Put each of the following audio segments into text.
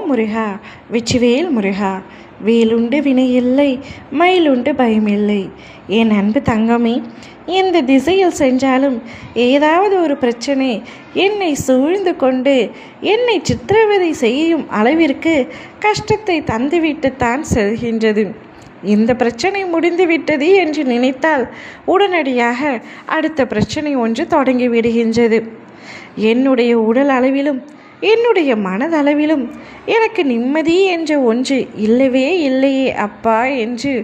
முருகா வெற்றிவேல் முருகா. வேலுண்டு வினையில்லை, மயிலுண்டு பயமில்லை. என் அன்பு தங்கமே, எந்த திசையில் சென்றாலும் ஏதாவது ஒரு பிரச்சனை என்னை சூழ்ந்து கொண்டு என்னை சித்திரவதை செய்யும் அளவிற்கு கஷ்டத்தை தந்துவிட்டுத்தான் செல்கின்றது. இந்த பிரச்சனை முடிந்துவிட்டது என்று நினைத்தால் உடனடியாக அடுத்த பிரச்சனை ஒன்று தொடங்கி விடுகின்றது. என்னுடைய உடல் அளவிலும் என்னுடைய மனதளவிலும் எனக்கு நிம்மதி என்ற ஒன்று இல்லவே இல்லையே அப்பா என்று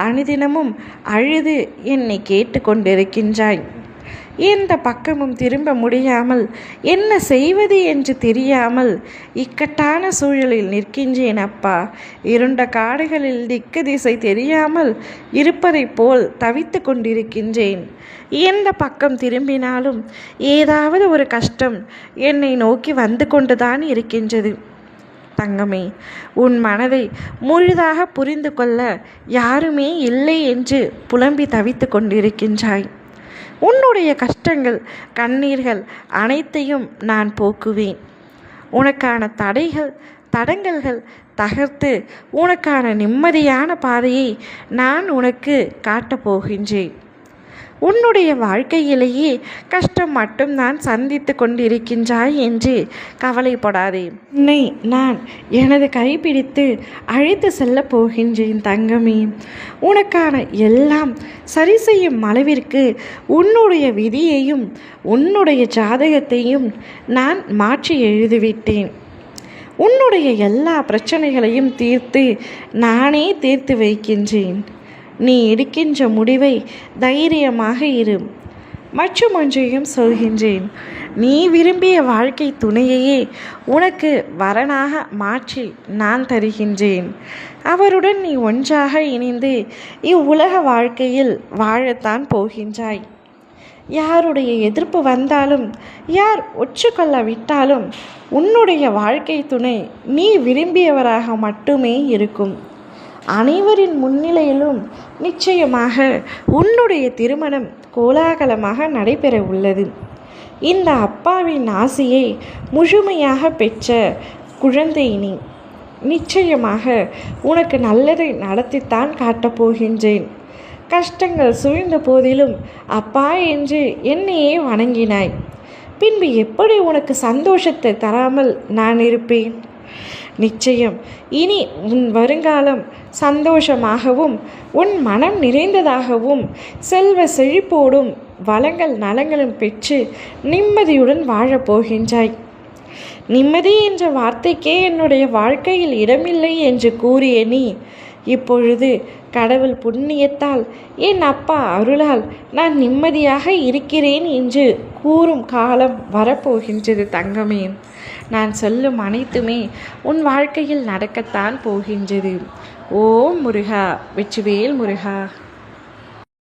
அனுதினமும் அழுது என்னை கேட்டு கொண்டிருக்கின்றாய். எந்த பக்கமும் திரும்ப முடியாமல் என்ன செய்வது என்று தெரியாமல் இக்கட்டான சூழலில் நிற்கின்றேன் அப்பா. இருண்ட காடுகளில் திக்கு திசை தெரியாமல் இருப்பதைப் போல் தவித்து கொண்டிருக்கின்றேன். எந்த பக்கம் திரும்பினாலும் ஏதாவது ஒரு கஷ்டம் என்னை நோக்கி வந்து கொண்டுதான் இருக்கின்றது. தங்கமே, உன் மனதை முழுதாக புரிந்து கொள்ள யாருமே இல்லை என்று புலம்பி தவித்து கொண்டிருக்கின்றாய். உன்னுடைய கஷ்டங்கள், கண்ணீர்கள் அனைத்தையும் நான் போக்குவேன். உனக்கான தடங்கல்கள் தகர்த்து உனக்கான நிம்மதியான பாதையை நான் உனக்கு காட்டப் போகின்றேன். உன்னுடைய வாழ்க்கையிலேயே கஷ்டம் மட்டும் நான் சந்தித்து கொண்டிருக்கின்றாய் என்று கவலைப்படாதே. உன்னை நான் எனது கைப்பிடித்து அழைத்து செல்லப் போகின்றேன் தங்கமே. உனக்கான எல்லாம் சரி செய்யும் அளவிற்கு உன்னுடைய விதியையும் உன்னுடைய ஜாதகத்தையும் நான் மாற்றி எழுதிவிட்டேன். உன்னுடைய எல்லா பிரச்சனைகளையும் நானே தீர்த்து வைக்கின்றேன். நீ எடுக்கின்ற முடிவை தைரியமாக இரு. மற்றும் ஒன்றையும் சொல்கின்றேன், நீ விரும்பிய வாழ்க்கை துணையையே உனக்கு வரனாக மாற்றி நான் தருகின்றேன். அவருடன் நீ ஒன்றாக இணைந்து இவ்வுலக வாழ்க்கையில் வாழத்தான் போகின்றாய். யாருடைய எதிர்ப்பு வந்தாலும், யார் ஒற்றுக்கொள்ளவிட்டாலும் உன்னுடைய வாழ்க்கை துணை நீ விரும்பியவராக மட்டுமே இருக்கும். அனைவரின் முன்னிலையிலும் நிச்சயமாக உன்னுடைய திருமணம் கோலாகலமாக நடைபெற உள்ளது. இந்த அப்பாவின் ஆசையை முழுமையாக பெற்ற குழந்தை நீ. நிச்சயமாக உனக்கு நல்லதை நடத்தித்தான் காட்டப் போகின்றேன். கஷ்டங்கள் சூழ்ந்த போதிலும் அப்பா என்று என்னையே வணங்கினாய். பின்பு எப்படி உனக்கு சந்தோஷத்தை தராமல் நான் இருப்பேன்? நிச்சயம் இனி உன் வருங்காலம் சந்தோஷமாகவும் உன் மனம் நிறைந்ததாகவும் செல்வ செழிப்போடும் வளங்கள் நலங்களும் பெற்று நிம்மதியுடன் வாழப்போகின்றாய். நிம்மதி என்ற வார்த்தைக்கே என்னுடைய வாழ்க்கையில் இடமில்லை என்று கூறிய நீ இப்பொழுது கடவுள் புண்ணியத்தால் என் அப்பா அருளால் நான் நிம்மதியாக இருக்கிறேன் என்று கூறும் காலம் வரப்போகின்றது தங்கமே. நான் சொல்லும் அனைத்துமே உன் வாழ்க்கையில் நடக்கத்தான் போகின்றது. ஓம் முருகா வெற்றிவேல் முருகா.